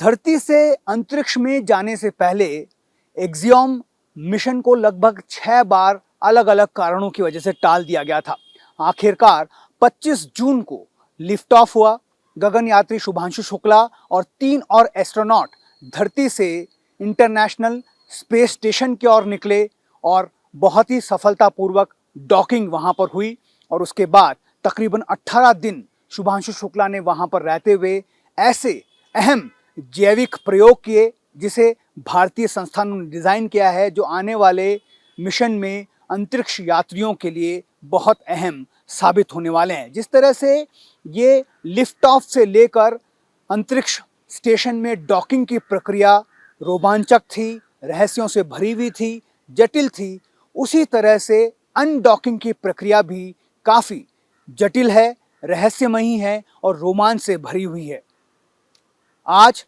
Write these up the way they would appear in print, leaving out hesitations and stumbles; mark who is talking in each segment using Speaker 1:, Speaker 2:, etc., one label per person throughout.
Speaker 1: धरती से अंतरिक्ष में जाने से पहले एक्सियोम मिशन को लगभग 6 बार अलग अलग कारणों की वजह से टाल दिया गया था। आखिरकार 25 जून को लिफ्ट ऑफ हुआ। गगनयात्री शुभांशु शुक्ला और 3 और एस्ट्रोनॉट धरती से इंटरनेशनल स्पेस स्टेशन की ओर निकले और बहुत ही सफलतापूर्वक डॉकिंग वहां पर हुई। और उसके बाद तकरीबन 18 दिन शुभांशु शुक्ला ने वहां पर रहते हुए ऐसे अहम जैविक प्रयोग किए जिसे भारतीय संस्थानों ने डिज़ाइन किया है, जो आने वाले मिशन में अंतरिक्ष यात्रियों के लिए बहुत अहम साबित होने वाले हैं। जिस तरह से ये लिफ्ट ऑफ से लेकर अंतरिक्ष स्टेशन में डॉकिंग की प्रक्रिया रोमांचक थी, रहस्यों से भरी हुई थी, जटिल थी, उसी तरह से अनडॉकिंग की प्रक्रिया भी काफ़ी जटिल है, रहस्यमयी है और रोमांच से भरी हुई है। आज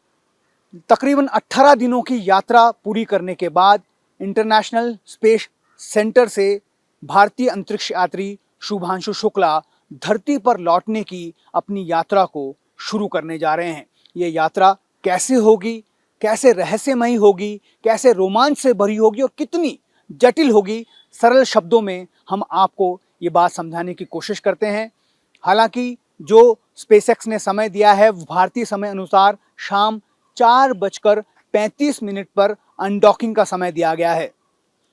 Speaker 1: तकरीबन 18 दिनों की यात्रा पूरी करने के बाद इंटरनेशनल स्पेस सेंटर से भारतीय अंतरिक्ष यात्री शुभांशु शुक्ला धरती पर लौटने की अपनी यात्रा को शुरू करने जा रहे हैं। ये यात्रा कैसे होगी, कैसे रहस्यमयी होगी, कैसे रोमांच से भरी होगी और कितनी जटिल होगी, सरल शब्दों में हम आपको ये बात समझाने की कोशिश करते हैं। हालांकि जो स्पेसएक्स ने समय दिया है भारतीय समय अनुसार शाम 4:35 पर अनडॉकिंग का समय दिया गया है।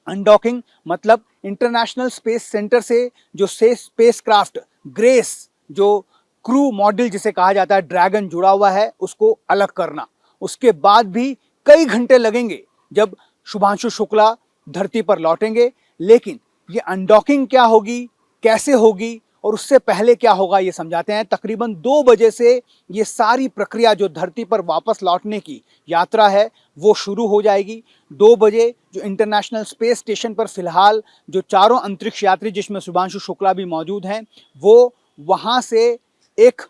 Speaker 1: अनडॉकिंग मतलब इंटरनेशनल स्पेस सेंटर से जो स्पेस क्राफ्ट ग्रेस, जो क्रू मॉड्यूल जिसे कहा जाता है, ड्रैगन जुड़ा हुआ है, उसको अलग करना। उसके बाद भी कई घंटे लगेंगे जब शुभांशु शुक्ला धरती पर लौटेंगे। लेकिन ये अनडॉकिंग क्या होगी, कैसे होगी और उससे पहले क्या होगा, ये समझाते हैं। तकरीबन 2 बजे से ये सारी प्रक्रिया जो धरती पर वापस लौटने की यात्रा है वो शुरू हो जाएगी। 2 बजे जो इंटरनेशनल स्पेस स्टेशन पर फिलहाल जो चारों अंतरिक्ष यात्री जिसमें शुभांशु शुक्ला भी मौजूद हैं, वो वहाँ से एक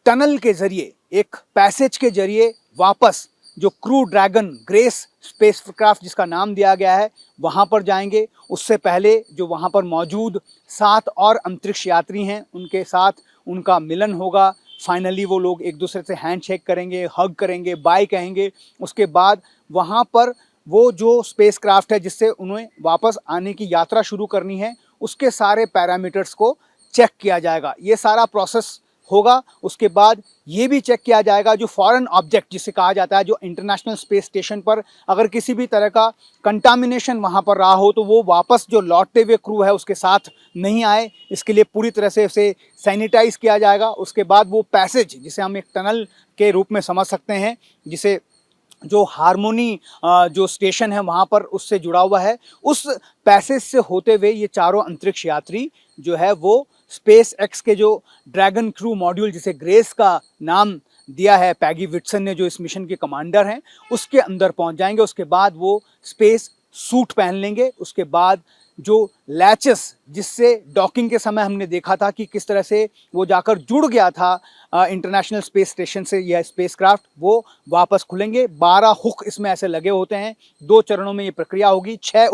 Speaker 1: टनल के जरिए, एक पैसेज के जरिए वापस जो क्रू ड्रैगन ग्रेस स्पेसक्राफ्ट जिसका नाम दिया गया है वहाँ पर जाएंगे। उससे पहले जो वहाँ पर मौजूद 7 और अंतरिक्ष यात्री हैं उनके साथ उनका मिलन होगा। फाइनली वो लोग एक दूसरे से हैंडशेक करेंगे, हग करेंगे, बाय कहेंगे। उसके बाद वहाँ पर वो जो स्पेसक्राफ्ट है जिससे उन्हें वापस आने की यात्रा शुरू करनी है, उसके सारे पैरामीटर्स को चेक किया जाएगा। ये सारा प्रोसेस होगा। उसके बाद ये भी चेक किया जाएगा जो फॉरेन ऑब्जेक्ट जिसे कहा जाता है, जो इंटरनेशनल स्पेस स्टेशन पर अगर किसी भी तरह का कंटामिनेशन वहाँ पर रहा हो तो वो वापस जो लौटते हुए क्रू है उसके साथ नहीं आए, इसके लिए पूरी तरह से उसे सैनिटाइज किया जाएगा। उसके बाद वो पैसेज जिसे हम एक टनल के रूप में समझ सकते हैं, जिसे जो हारमोनी जो स्टेशन है वहाँ पर उससे जुड़ा हुआ है, उस पैसेज से होते हुए ये चारों अंतरिक्ष यात्री जो है वो स्पेस एक्स के जो ड्रैगन क्रू मॉड्यूल जिसे ग्रेस का नाम दिया है पैगी विटसन ने, जो इस मिशन के कमांडर हैं, उसके अंदर पहुंच जाएंगे। उसके बाद वो स्पेस सूट पहन लेंगे। उसके बाद जो लैचेस जिससे डॉकिंग के समय हमने देखा था कि किस तरह से वो जाकर जुड़ गया था इंटरनेशनल स्पेस स्टेशन से यह स्पेसक्राफ्ट, वो वापस खुलेंगे। 12 हुक इसमें ऐसे लगे होते हैं। 2 चरणों में ये प्रक्रिया होगी। 6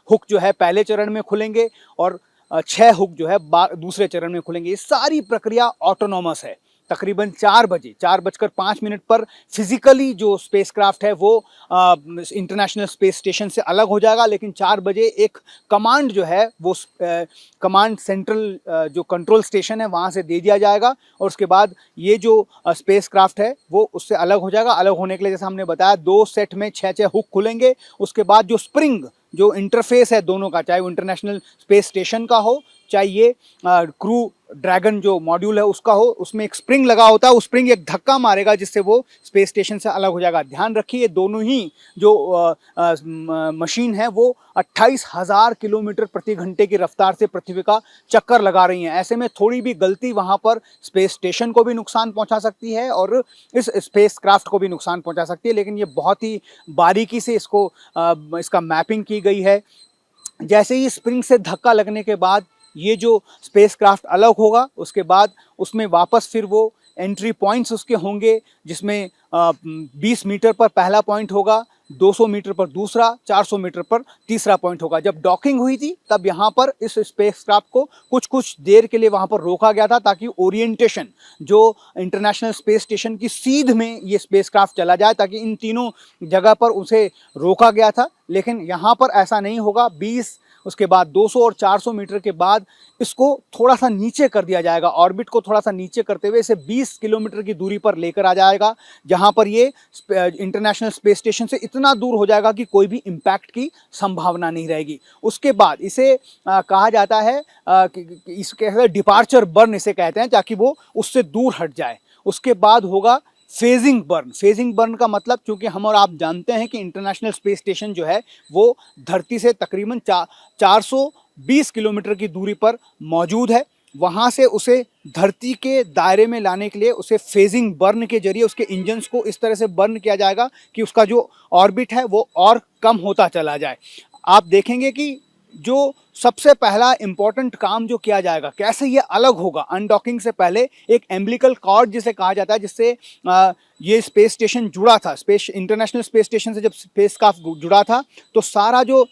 Speaker 1: हुक जो है पहले चरण में खुलेंगे और 6 हुक जो है दूसरे चरण में खुलेंगे। ये सारी प्रक्रिया ऑटोनॉमस है। तकरीबन 4:05 पर फिजिकली जो स्पेसक्राफ्ट है वो इंटरनेशनल स्पेस स्टेशन से अलग हो जाएगा, लेकिन 4 बजे एक कमांड जो है वो कमांड सेंट्रल जो कंट्रोल स्टेशन है वहाँ से दे दिया जाएगा और उसके बाद ये जो स्पेसक्राफ्ट है वो उससे अलग हो जाएगा। अलग होने के लिए जैसे हमने बताया 2 सेट में 6 हुक खुलेंगे। उसके बाद जो स्प्रिंग जो इंटरफेस है दोनों का, चाहे वो इंटरनेशनल स्पेस स्टेशन का हो चाहे ये क्रू ड्रैगन जो मॉड्यूल है उसका हो, उसमें एक स्प्रिंग लगा होता है। वो स्प्रिंग एक धक्का मारेगा जिससे वो स्पेस स्टेशन से अलग हो जाएगा। ध्यान रखिए दोनों ही जो मशीन है वो 28,000 किलोमीटर प्रति घंटे की रफ्तार से पृथ्वी का चक्कर लगा रही हैं। ऐसे में थोड़ी भी गलती वहाँ पर स्पेस स्टेशन को भी नुकसान पहुँचा सकती है और इस स्पेस क्राफ्ट को भी नुकसान पहुँचा सकती है। लेकिन ये बहुत ही बारीकी से इसका मैपिंग की गई है। जैसे ही स्प्रिंग से धक्का लगने के बाद ये जो स्पेसक्राफ्ट अलग होगा, उसके बाद उसमें वापस फिर वो एंट्री पॉइंट्स उसके होंगे, जिसमें 20 मीटर पर पहला पॉइंट होगा, 200 मीटर पर दूसरा, 400 मीटर पर तीसरा पॉइंट होगा। जब डॉकिंग हुई थी तब यहाँ पर इस स्पेसक्राफ्ट को कुछ देर के लिए वहाँ पर रोका गया था ताकि ओरिएंटेशन जो इंटरनेशनल स्पेस स्टेशन की सीध में ये स्पेसक्राफ्ट चला जाए, ताकि इन तीनों जगह पर उसे रोका गया था। लेकिन यहाँ पर ऐसा नहीं होगा। 20, उसके बाद 200 और 400 मीटर के बाद इसको थोड़ा सा नीचे कर दिया जाएगा, ऑर्बिट को थोड़ा सा नीचे करते हुए इसे 20 किलोमीटर की दूरी पर लेकर आ जाएगा, जहां पर ये इंटरनेशनल स्पेस स्टेशन से इतना दूर हो जाएगा कि कोई भी इम्पैक्ट की संभावना नहीं रहेगी। उसके बाद इसे कहा जाता है इसके डिपार्चर बर्न इसे कहते हैं, ताकि वो उससे दूर हट जाए। उसके बाद होगा फेजिंग बर्न। फेजिंग बर्न का मतलब, चूंकि हम और आप जानते हैं कि इंटरनेशनल स्पेस स्टेशन जो है वो धरती से तकरीबन 420 किलोमीटर की दूरी पर मौजूद है। वहाँ से उसे धरती के दायरे में लाने के लिए उसे फेजिंग बर्न के जरिए उसके इंजन्स को इस तरह से बर्न किया जाएगा कि उसका जो ऑर्बिट है वो और कम होता चला जाए। आप देखेंगे कि जो सबसे पहला इंपॉर्टेंट काम जो किया जाएगा, कैसे ये अलग होगा अनडॉकिंग से पहले, एक एम्बिलिकल कॉर्ड जिसे कहा जाता है, जिससे ये स्पेस स्टेशन जुड़ा था, इंटरनेशनल स्पेस स्टेशन से जब स्पेसक्राफ्ट जुड़ा था तो सारा जो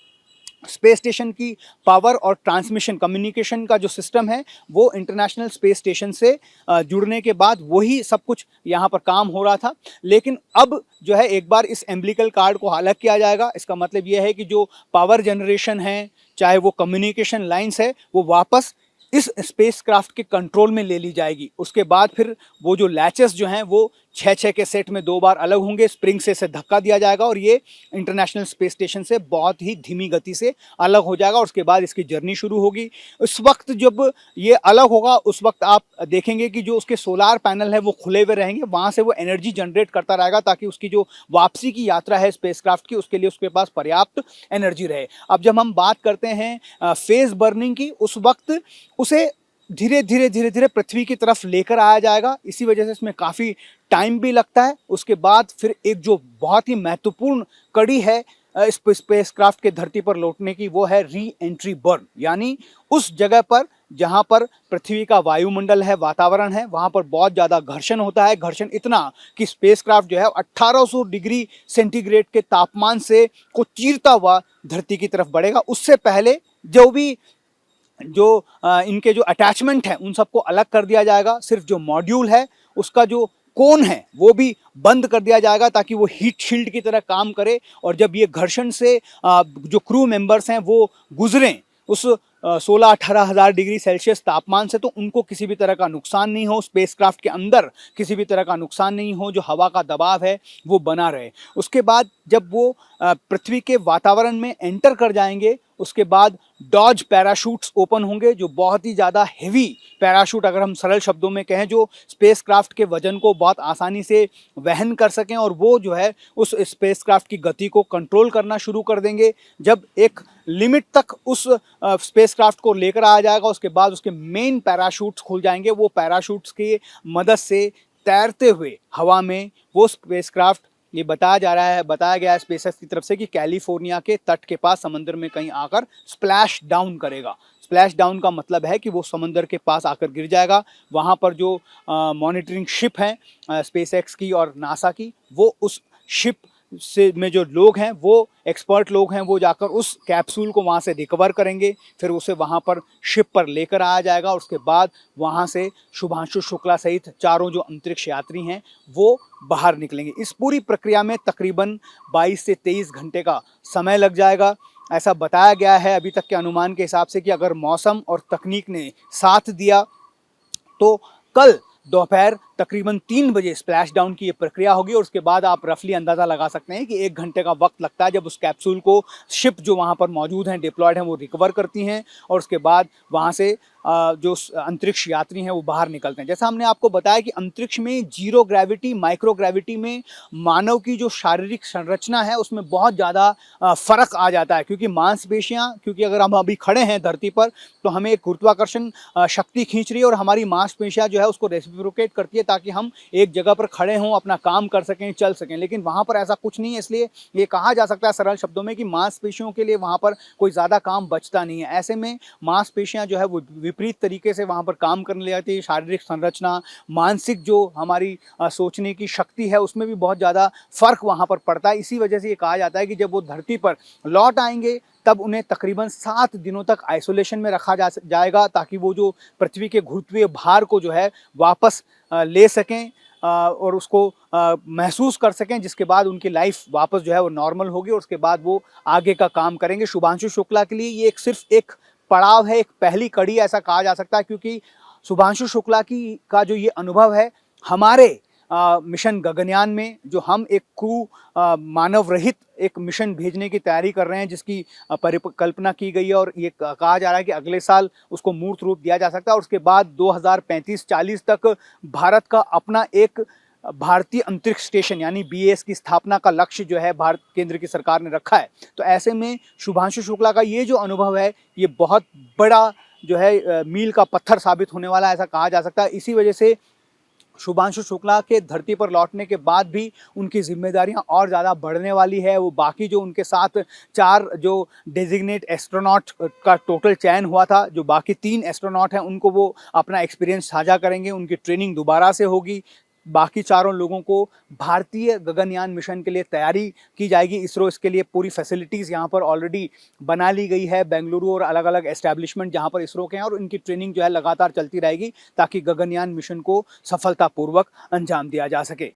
Speaker 1: स्पेस स्टेशन की पावर और ट्रांसमिशन कम्युनिकेशन का जो सिस्टम है वो इंटरनेशनल स्पेस स्टेशन से जुड़ने के बाद वही सब कुछ यहाँ पर काम हो रहा था। लेकिन अब जो है एक बार इस एम्बिलिकल कार्ड को अलग किया जाएगा। इसका मतलब ये है कि जो पावर जनरेशन है, चाहे वो कम्युनिकेशन लाइंस है, वो वापस इस स्पेसक्राफ्ट के कंट्रोल में ले ली जाएगी। उसके बाद फिर वो जो लैचेस जो हैं वो 6-6 के सेट में 2 बार अलग होंगे, स्प्रिंग से इसे धक्का दिया जाएगा और ये इंटरनेशनल स्पेस स्टेशन से बहुत ही धीमी गति से अलग हो जाएगा और उसके बाद इसकी जर्नी शुरू होगी। उस वक्त जब ये अलग होगा उस वक्त आप देखेंगे कि जो उसके सोलार पैनल है वो खुले हुए रहेंगे, वहाँ से वो एनर्जी जनरेट करता रहेगा ताकि उसकी जो वापसी की यात्रा है स्पेसक्राफ्ट की उसके लिए उसके पास पर्याप्त एनर्जी रहे। अब जब हम बात करते हैं फेज बर्निंग की, उस वक्त उसे धीरे धीरे पृथ्वी की तरफ लेकर आया जाएगा। इसी वजह से इसमें काफ़ी टाइम भी लगता है। उसके बाद फिर एक जो बहुत ही महत्वपूर्ण कड़ी है स्पेसक्राफ्ट के धरती पर लौटने की, वो है री एंट्री बर्न, यानी उस जगह पर जहां पर पृथ्वी का वायुमंडल है, वातावरण है, वहां पर बहुत ज़्यादा घर्षण होता है। घर्षण इतना कि स्पेसक्राफ्ट जो है 1800 डिग्री सेंटीग्रेड के तापमान से को चीरता हुआ धरती की तरफ बढ़ेगा। उससे पहले जो इनके जो अटैचमेंट हैं उन सबको अलग कर दिया जाएगा। सिर्फ जो मॉड्यूल है उसका जो कोन है वो भी बंद कर दिया जाएगा ताकि वो हीट शील्ड की तरह काम करे। और जब ये घर्षण से जो क्रू मेंबर्स हैं वो गुजरें उस 16-18 हज़ार डिग्री सेल्सियस तापमान से, तो उनको किसी भी तरह का नुकसान नहीं हो, स्पेसक्राफ्ट के अंदर किसी भी तरह का नुकसान नहीं हो, जो हवा का दबाव है वो बना रहे। उसके बाद जब वो पृथ्वी के वातावरण में एंटर कर जाएंगे, उसके बाद डॉज पैराशूट्स ओपन होंगे, जो बहुत ही ज़्यादा हेवी पैराशूट, अगर हम सरल शब्दों में कहें, जो स्पेसक्राफ्ट के वजन को बहुत आसानी से वहन कर सकें और वो जो है उस स्पेसक्राफ्ट की गति को कंट्रोल करना शुरू कर देंगे। जब एक लिमिट तक उस स्पेसक्राफ्ट को लेकर आ जाएगा उसके बाद उसके मेन पैराशूट्स खुल जाएंगे। वो पैराशूट्स की मदद से तैरते हुए हवा में वो स्पेसक्राफ्ट, ये बताया गया है स्पेसएक्स की तरफ से कि कैलिफोर्निया के तट के पास समंदर में कहीं आकर स्प्लैश डाउन करेगा। स्प्लैश डाउन का मतलब है कि वो समंदर के पास आकर गिर जाएगा। वहाँ पर जो मॉनिटरिंग शिप हैं स्पेसएक्स की और नासा की, वो उस शिप से में जो लोग हैं, वो एक्सपर्ट लोग हैं, वो जाकर उस कैप्सूल को वहाँ से रिकवर करेंगे, फिर उसे वहाँ पर शिप पर लेकर आया जाएगा। उसके बाद वहाँ से शुभांशु शुक्ला सहित चारों जो अंतरिक्ष यात्री हैं वो बाहर निकलेंगे। इस पूरी प्रक्रिया में तकरीबन 22 से 23 घंटे का समय लग जाएगा। ऐसा बताया गया है अभी तक के अनुमान के हिसाब से कि अगर मौसम और तकनीक ने साथ दिया तो कल दोपहर तकरीबन 3 बजे स्प्लैश डाउन की ये प्रक्रिया होगी और उसके बाद आप रफली अंदाज़ा लगा सकते हैं कि 1 घंटे का वक्त लगता है जब उस कैप्सूल को शिप जो वहाँ पर मौजूद हैं, डिप्लॉयड हैं, वो रिकवर करती हैं और उसके बाद वहाँ से जो अंतरिक्ष यात्री हैं वो बाहर निकलते हैं। जैसा हमने आपको बताया कि अंतरिक्ष में जीरो ग्रेविटी, माइक्रो ग्रेविटी में मानव की जो शारीरिक संरचना है उसमें बहुत ज़्यादा फ़र्क आ जाता है, क्योंकि मांसपेशियाँ, क्योंकि अगर हम अभी खड़े हैं धरती पर तो हमें एक गुरुत्वाकर्षण शक्ति खींच रही है और हमारी मांसपेशियाँ जो है उसको रेसिप्रोकेट करती है ताकि हम एक जगह पर खड़े हों, अपना काम कर सकें, चल सकें। लेकिन वहाँ पर ऐसा कुछ नहीं है, इसलिए ये कहा जा सकता है सरल शब्दों में कि मांसपेशियों के लिए वहाँ पर कोई ज़्यादा काम बचता नहीं है। ऐसे में मांसपेशियाँ जो है वो विपरीत तरीके से वहाँ पर काम करने लग जाती है। शारीरिक संरचना, मानसिक जो हमारी सोचने की शक्ति है, उसमें भी बहुत ज़्यादा फ़र्क वहाँ पर पड़ता है। इसी वजह से ये कहा जाता है कि जब वो धरती पर लौट आएँगे तब उन्हें तकरीबन 7 दिनों तक आइसोलेशन में रखा जाएगा, ताकि वो जो पृथ्वी के गुरुत्वीय भार को जो है वापस ले सकें और उसको महसूस कर सकें, जिसके बाद उनकी लाइफ वापस जो है वो नॉर्मल होगी और उसके बाद वो आगे का काम करेंगे। शुभांशु शुक्ला के लिए ये सिर्फ एक पड़ाव है, एक पहली कड़ी ऐसा कहा जा सकता है, क्योंकि शुभांशु शुक्ला का जो ये अनुभव है हमारे मिशन गगनयान में, जो हम एक क्रू मानव रहित एक मिशन भेजने की तैयारी कर रहे हैं, जिसकी परिकल्पना की गई है और ये कहा जा रहा है कि अगले साल उसको मूर्त रूप दिया जा सकता है और उसके बाद 2035-40 तक भारत का अपना एक भारतीय अंतरिक्ष स्टेशन यानी बीएस की स्थापना का लक्ष्य जो है भारत केंद्र की सरकार ने रखा है। तो ऐसे में शुभांशु शुक्ला का ये जो अनुभव है, ये बहुत बड़ा जो है मील का पत्थर साबित होने वाला है, ऐसा कहा जा सकता है। इसी वजह से शुभांशु शुक्ला के धरती पर लौटने के बाद भी उनकी जिम्मेदारियां और ज़्यादा बढ़ने वाली है। वो बाकी जो उनके साथ 4 जो डेजिग्नेट एस्ट्रोनॉट का टोटल चयन हुआ था, जो बाकी 3 एस्ट्रोनॉट हैं, उनको वो अपना एक्सपीरियंस साझा करेंगे, उनकी ट्रेनिंग दोबारा से होगी। बाकी चारों लोगों को भारतीय गगनयान मिशन के लिए तैयारी की जाएगी। इसरो इसके लिए पूरी फैसिलिटीज़ यहाँ पर ऑलरेडी बना ली गई है, बेंगलुरु और अलग अलग एस्टैब्लिशमेंट जहाँ पर इसरो के हैं, और इनकी ट्रेनिंग जो है लगातार चलती रहेगी ताकि गगनयान मिशन को सफलतापूर्वक अंजाम दिया जा सके।